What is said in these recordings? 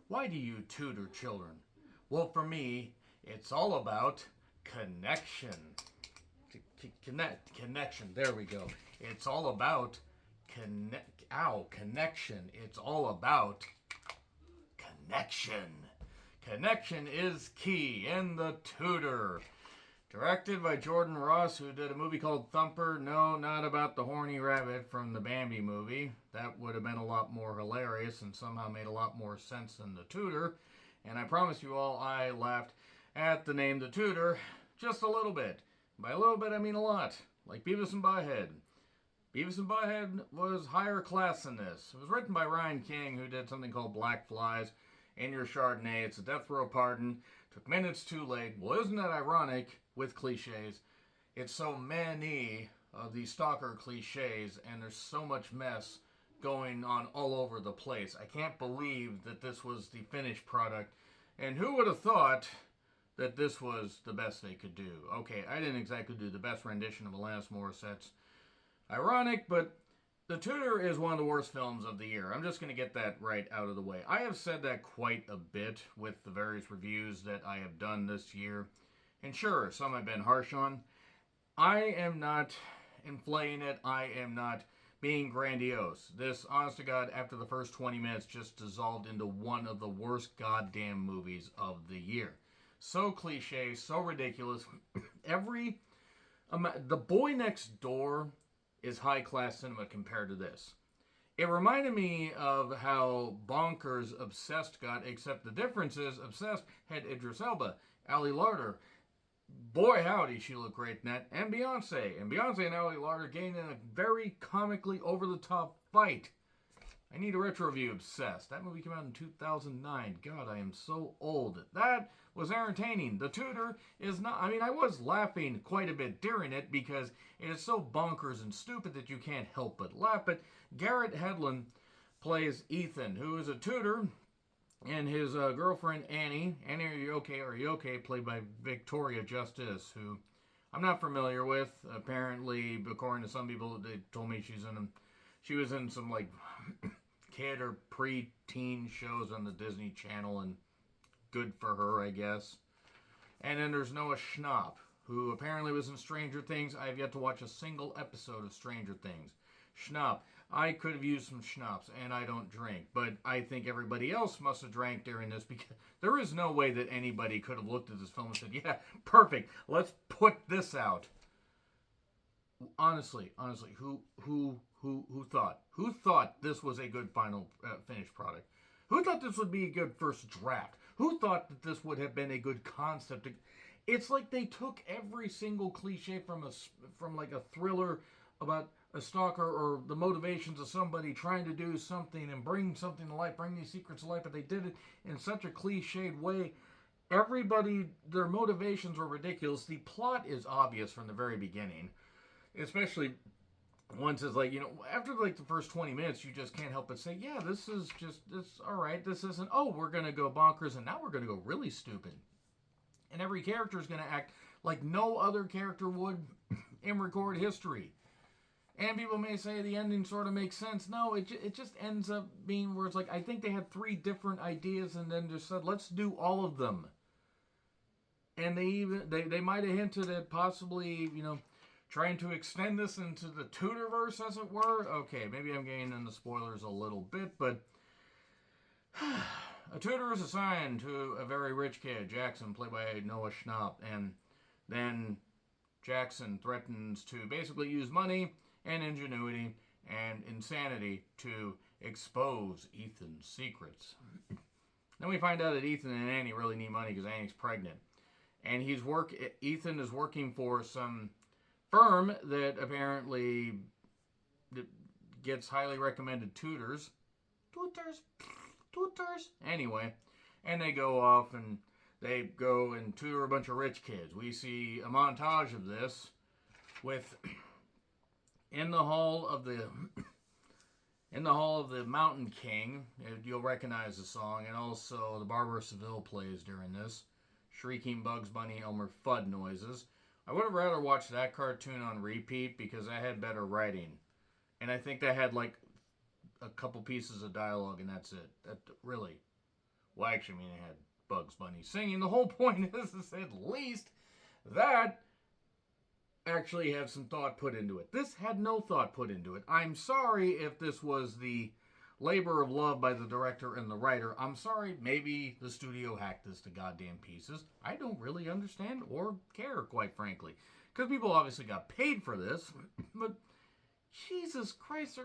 Why do you tutor children? Well, for me, it's all about connection. Connection. There we go. It's all about connection. It's all about connection. Connection is key in The Tutor. Directed by Jordan Ross, who did a movie called Thumper. No, not about the horny rabbit from the Bambi movie. That would have been a lot more hilarious and somehow made a lot more sense than The Tutor. And I promise you all, I laughed at the name The Tutor just a little bit. By a little bit, I mean a lot. Like Beavis and Butthead. Beavis and Butthead was higher class than this. It was written by Ryan King, who did something called Black Flies. In Your Chardonnay, it's a death row pardon. Took minutes too late. Well, isn't that ironic with cliches? It's so many of these stalker cliches, and there's so much mess going on all over the place. I can't believe that this was the finished product. And who would have thought that this was the best they could do? Okay, I didn't exactly do the best rendition of Alanis Morissette's Ironic, but The Tutor is one of the worst films of the year. I'm just going to get that right out of the way. I have said that quite a bit with the various reviews that I have done this year. And sure, some I've been harsh on. I am not inflating it. I am not being grandiose. This, honest to God, after the first 20 minutes, just dissolved into one of the worst goddamn movies of the year. So cliche, so ridiculous. The Boy Next Door is high-class cinema compared to this. It reminded me of how bonkers Obsessed got, except the difference is Obsessed had Idris Elba, Ali Larter. Boy, howdy, she looked great in that. And Beyonce. And Beyonce and Ali Larter gained in a very comically over-the-top fight. I need a retro review, Obsessed. That movie came out in 2009. God, I am so old. That was entertaining. The Tutor is not... I mean, I was laughing quite a bit during it because it is so bonkers and stupid that you can't help but laugh. But Garrett Hedlund plays Ethan, who is a tutor, and his girlfriend, Annie. Annie, are you okay? Are you okay? Played by Victoria Justice, who I'm not familiar with. Apparently, according to some people, they told me she was in some, like... kid or pre-teen shows on the Disney Channel, and good for her, I guess. And then there's Noah Schnapp, who apparently was in Stranger Things. I have yet to watch a single episode of Stranger Things. Schnapp. I could have used some schnapps, and I don't drink, but I think everybody else must have drank during this, because there is no way that anybody could have looked at this film and said, yeah, perfect, let's put this out. Honestly, who thought? Who thought this was a good final finished product? Who thought this would be a good first draft? Who thought that this would have been a good concept? It's like they took every single cliche from like a thriller about a stalker or the motivations of somebody trying to do something and bring something to life, bring these secrets to life, but they did it in such a cliched way. Everybody, their motivations were ridiculous. The plot is obvious from the very beginning. Especially once it's like, after like the first 20 minutes, you just can't help but say, yeah, this all right. This isn't, we're going to go bonkers and now we're going to go really stupid. And every character is going to act like no other character would in record history. And people may say the ending sort of makes sense. No, it just ends up being where it's like, I think they had 3 different ideas and then just said, let's do all of them. And they might have hinted at possibly, trying to extend this into the Tutorverse, as it were. Okay, maybe I'm getting into spoilers a little bit, but a tutor is assigned to a very rich kid, Jackson, played by Noah Schnapp, and then Jackson threatens to basically use money and ingenuity and insanity to expose Ethan's secrets. Then we find out that Ethan and Annie really need money because Annie's pregnant. And Ethan is working for some firm that apparently gets highly recommended tutors. Anyway, and they go off and they go and tutor a bunch of rich kids. We see a montage of this with in the hall of the Mountain King. You'll recognize the song, and also the Barber of Seville plays during this. Shrieking Bugs Bunny Elmer Fudd noises. I would have rather watched that cartoon on repeat because I had better writing. And I think that had like a couple pieces of dialogue and that's it. That really. Well, actually, I mean, it had Bugs Bunny singing. The whole point is at least that actually had some thought put into it. This had no thought put into it. I'm sorry if this was the labor of love by the director and the writer. I'm sorry, maybe the studio hacked this to goddamn pieces. I don't really understand or care, quite frankly. Because people obviously got paid for this. But Jesus Christ,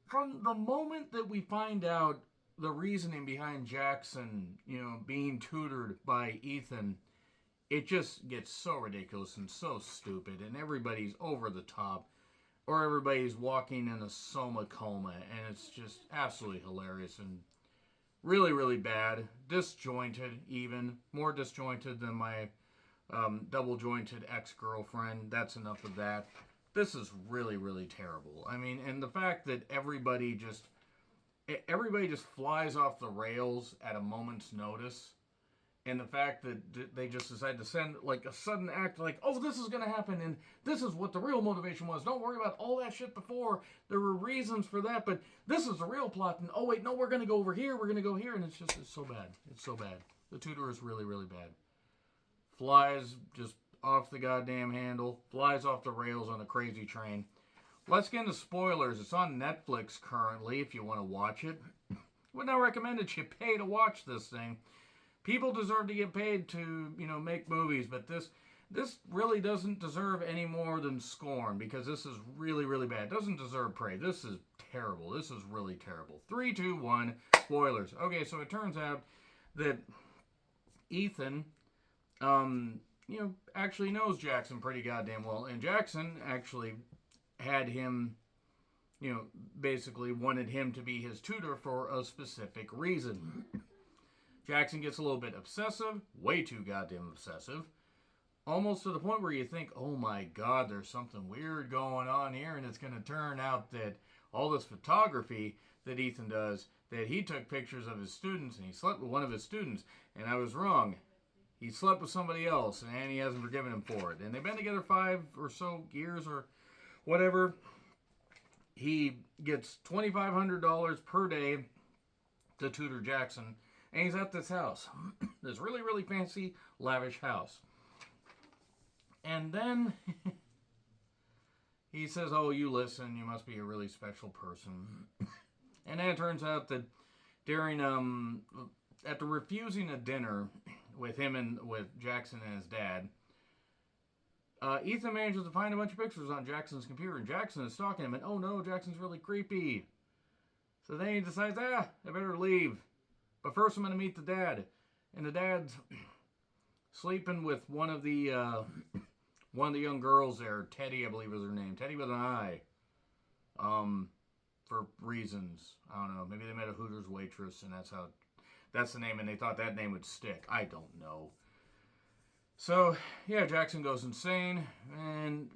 from the moment that we find out the reasoning behind Jackson, being tutored by Ethan, it just gets so ridiculous and so stupid, and everybody's over the top, or everybody's walking in a soma coma, and it's just absolutely hilarious and really, really bad. Disjointed, even. More disjointed than my double-jointed ex-girlfriend. That's enough of that. This is really, really terrible. I mean, and the fact that everybody just flies off the rails at a moment's notice, and the fact that they just decide to send like a sudden act, like, oh, this is going to happen, and this is what the real motivation was. Don't worry about all that shit before. There were reasons for that, but this is the real plot. And oh wait, no, we're going to go over here. We're going to go here, and it's so bad. It's so bad. The Tutor is really, really bad. Flies just off the goddamn handle. Flies off the rails on a crazy train. Let's get into spoilers. It's on Netflix currently if you want to watch it. Would not recommend that you pay to watch this thing. People deserve to get paid to, make movies, but this really doesn't deserve any more than scorn, because this is really, really bad. It doesn't deserve praise. This is terrible. This is really terrible. 3, 2, 1, spoilers. Okay, so it turns out that Ethan, actually knows Jackson pretty goddamn well, and Jackson actually had him, basically wanted him to be his tutor for a specific reason. Jackson gets a little bit obsessive, way too goddamn obsessive, almost to the point where you think, oh my god, there's something weird going on here, and it's going to turn out that all this photography that Ethan does, that he took pictures of his students, and he slept with one of his students, and I was wrong. He slept with somebody else, and he hasn't forgiven him for it. And they've been together 5 or so years or whatever. He gets $2,500 per day to tutor Jackson, and he's at this house. This really, really fancy, lavish house. And then he says, oh, you listen, you must be a really special person. And then it turns out that during, after refusing a dinner with Jackson and his dad, Ethan manages to find a bunch of pictures on Jackson's computer, and Jackson is stalking him, and oh no, Jackson's really creepy. So then he decides, I better leave. But first I'm going to meet the dad. And the dad's sleeping with one of the young girls there. Teddy, I believe is her name. Teddy with an I. For reasons. I don't know. Maybe they met a Hooters waitress, and that's the name, and they thought that name would stick. I don't know. So, yeah, Jackson goes insane, and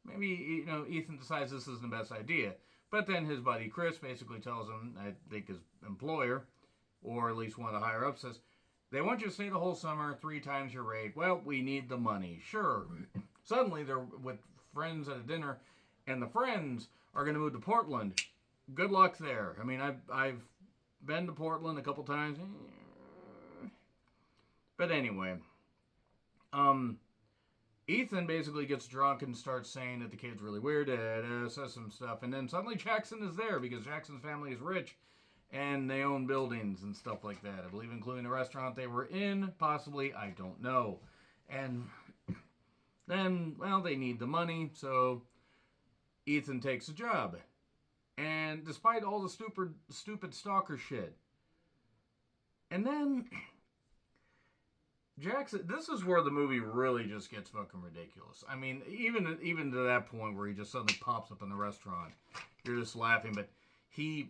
maybe, Ethan decides this isn't the best idea. But then his buddy Chris basically tells him, I think his employer, or at least one of the higher-ups, says, they want you to stay the whole summer, 3 times your rate. Well, we need the money. Sure. Suddenly they're with friends at a dinner, and the friends are going to move to Portland. Good luck there. I mean, I've been to Portland a couple times. But anyway, Ethan basically gets drunk and starts saying that the kid's really weird, says some stuff, and then suddenly Jackson is there because Jackson's family is rich and they own buildings and stuff like that. I believe including the restaurant they were in, possibly, I don't know. And then, well, they need the money, so Ethan takes a job. And despite all the stupid stalker shit. And then Jackson, this is where the movie really just gets fucking ridiculous. I mean, even to that point where he just suddenly pops up in the restaurant, you're just laughing. But he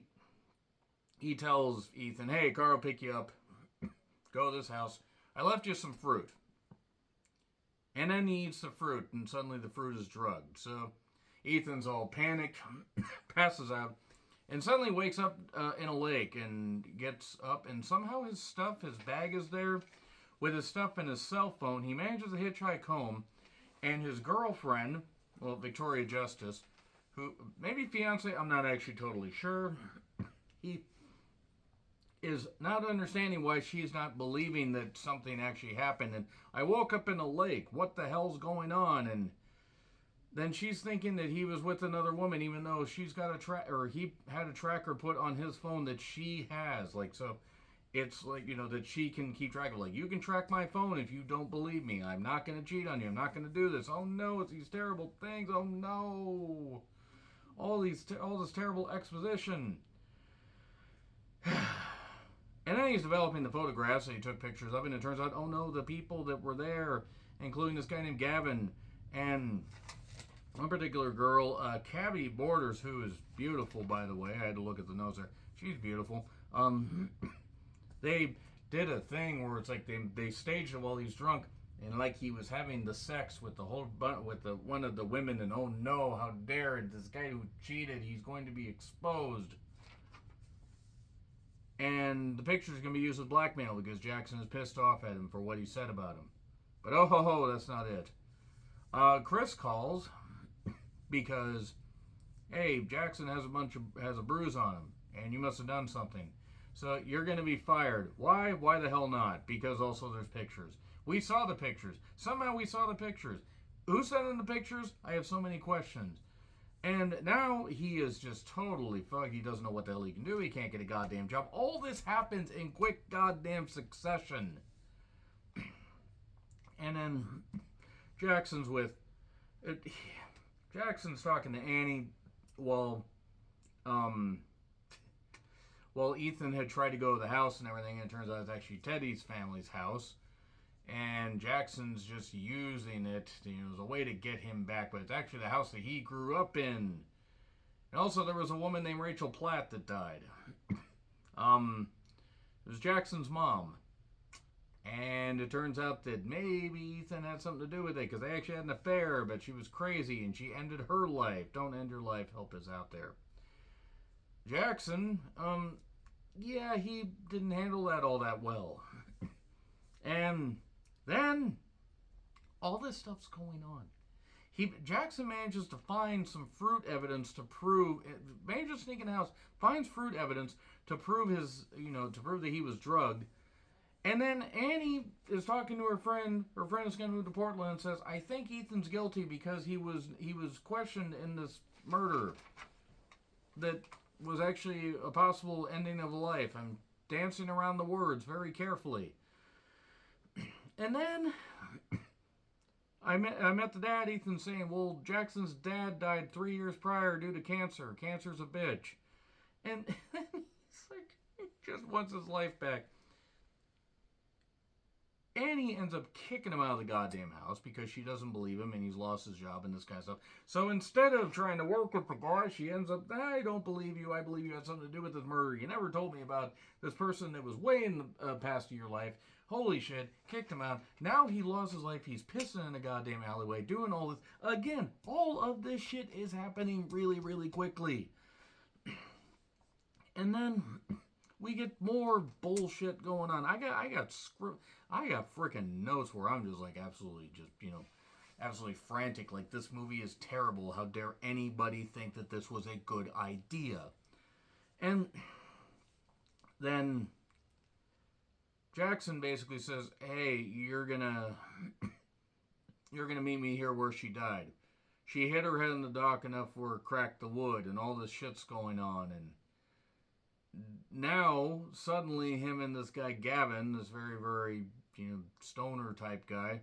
tells Ethan, hey, car will pick you up. Go to this house. I left you some fruit. And then he eats the fruit, and suddenly the fruit is drugged. So Ethan's all panicked, passes out, and suddenly wakes up in a lake and gets up, and somehow his bag is there. With his stuff and his cell phone, he manages to hitchhike home, and his girlfriend, well, Victoria Justice, who, maybe fiance, I'm not actually totally sure, he is not understanding why she's not believing that something actually happened. And I woke up in a lake. What the hell's going on? And then she's thinking that he was with another woman, even though she's got a track, or he had a tracker put on his phone that she has. Like, so it's like, that she can keep track of. Like, you can track my phone if you don't believe me. I'm not going to cheat on you. I'm not going to do this. Oh no, it's these terrible things. Oh no. All this terrible exposition. And then he's developing the photographs that he took pictures of, and it turns out, oh no, the people that were there, including this guy named Gavin, and one particular girl, Cabby Borders, who is beautiful, by the way. I had to look at the notes there. She's beautiful. They did a thing where it's like they staged it while he's drunk, and like he was having the sex with one of the women, and oh no, how dare this guy who cheated, he's going to be exposed. And the picture's going to be used as blackmail because Jackson is pissed off at him for what he said about him. But oh ho ho, that's not it. Chris calls because, hey, Jackson has a bruise on him, and you must have done something. So you're going to be fired. Why? Why the hell not? Because also there's pictures. We saw the pictures. Somehow we saw the pictures. Who sent in the pictures? I have so many questions. And now he is just totally fucked. He doesn't know what the hell he can do. He can't get a goddamn job. All this happens in quick goddamn succession. And then Jackson's talking to Annie while Ethan had tried to go to the house and everything, and it turns out it's actually Teddy's family's house. And Jackson's just using it as a way to get him back, but it's actually the house that he grew up in. And also, there was a woman named Rachel Platt that died. It was Jackson's mom. And it turns out that maybe Ethan had something to do with it, because they actually had an affair, but she was crazy, and she ended her life. Don't end your life, help us out there. Jackson, he didn't handle that all that well. And then, all this stuff's going on. Jackson manages to find some fruit evidence to prove, manages to sneak in the house, finds fruit evidence to prove to prove that he was drugged. And then Annie is talking to her friend is going to move to Portland, and says, I think Ethan's guilty because he was questioned in this murder that was actually a possible ending of life. I'm dancing around the words very carefully. And then I met the dad, Ethan, saying, well, Jackson's dad died 3 years prior due to cancer. Cancer's a bitch. And he's like, he just wants his life back. Annie ends up kicking him out of the goddamn house because she doesn't believe him and he's lost his job and this kind of stuff. So instead of trying to work with the guy, she ends up, I don't believe you. I believe you had something to do with this murder. You never told me about this person that was way in the past of your life. Holy shit, kicked him out. Now he lost his life. He's pissing in a goddamn alleyway, doing all this. Again, all of this shit is happening really, really quickly. And then we get more bullshit going on. I got freaking notes where I'm just like absolutely frantic. Like, this movie is terrible. How dare anybody think that this was a good idea? And then Jackson basically says, hey, you're gonna meet me here where she died. She hit her head on the dock enough where it cracked the wood, and all this shit's going on. And now, suddenly, him and this guy Gavin, this very, very, stoner type guy,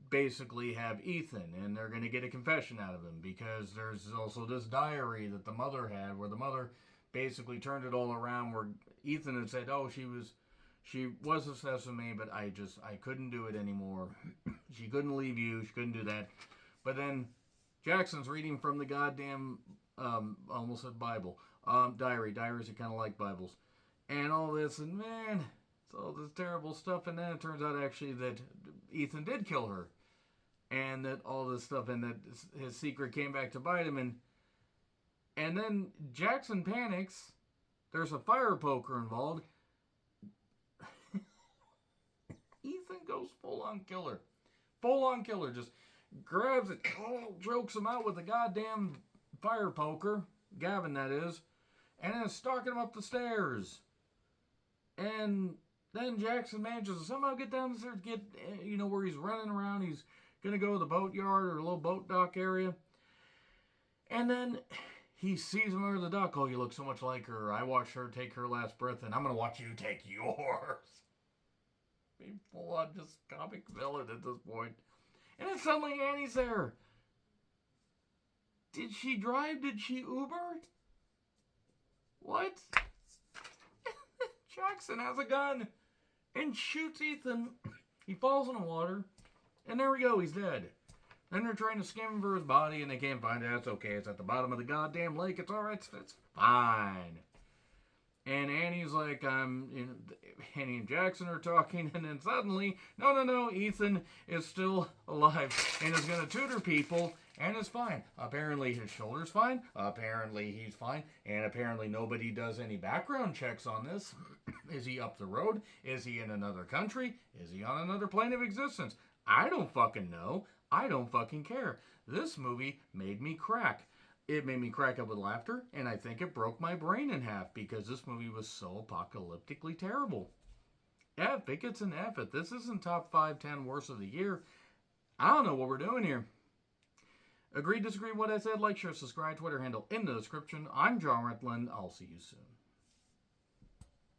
basically have Ethan, and they're going to get a confession out of him, because there's also this diary that the mother had, where the mother basically turned it all around, where Ethan had said, oh, she was obsessed with me, but I couldn't do it anymore. She couldn't leave you. She couldn't do that. But then Jackson's reading from the goddamn, almost said Bible, diary. Diaries are kind of like Bibles. And all this, and man, it's all this terrible stuff. And then it turns out actually that Ethan did kill her. And that all this stuff, and that his secret came back to bite him. And then Jackson panics. There's a fire poker involved. Ethan goes full-on killer. Full-on killer. Just grabs it, chokes him out with a goddamn fire poker. Gavin, that is. And then stalking him up the stairs. And then Jackson manages to somehow get down the stairs, get, where he's running around. He's going to go to the boatyard or a little boat dock area. And then he sees him over the dock. Oh, you look so much like her. I watched her take her last breath, and I'm going to watch you take yours. Being full on just comic villain at this point. And then suddenly Annie's there. Did she drive? Did she Uber? What? Jackson has a gun and shoots Ethan. He falls in the water, and there we go, he's dead. Then they're trying to skim for his body, and they can't find it. That's okay, it's at the bottom of the goddamn lake. It's alright, it's fine. And Annie's like, Annie and Jackson are talking, and then suddenly, no, Ethan is still alive and is going to tutor people, and is fine. Apparently his shoulder's fine, apparently he's fine, and apparently nobody does any background checks on this. Is he up the road? Is he in another country? Is he on another plane of existence? I don't fucking know. I don't fucking care. This movie made me crack. It made me crack up with laughter, and I think it broke my brain in half because this movie was so apocalyptically terrible. F, it gets an F. If this isn't top 5, 10 worst of the year, I don't know what we're doing here. Agree, disagree with what I said? Like, share, subscribe, Twitter handle in the description. I'm John Rentland. I'll see you soon.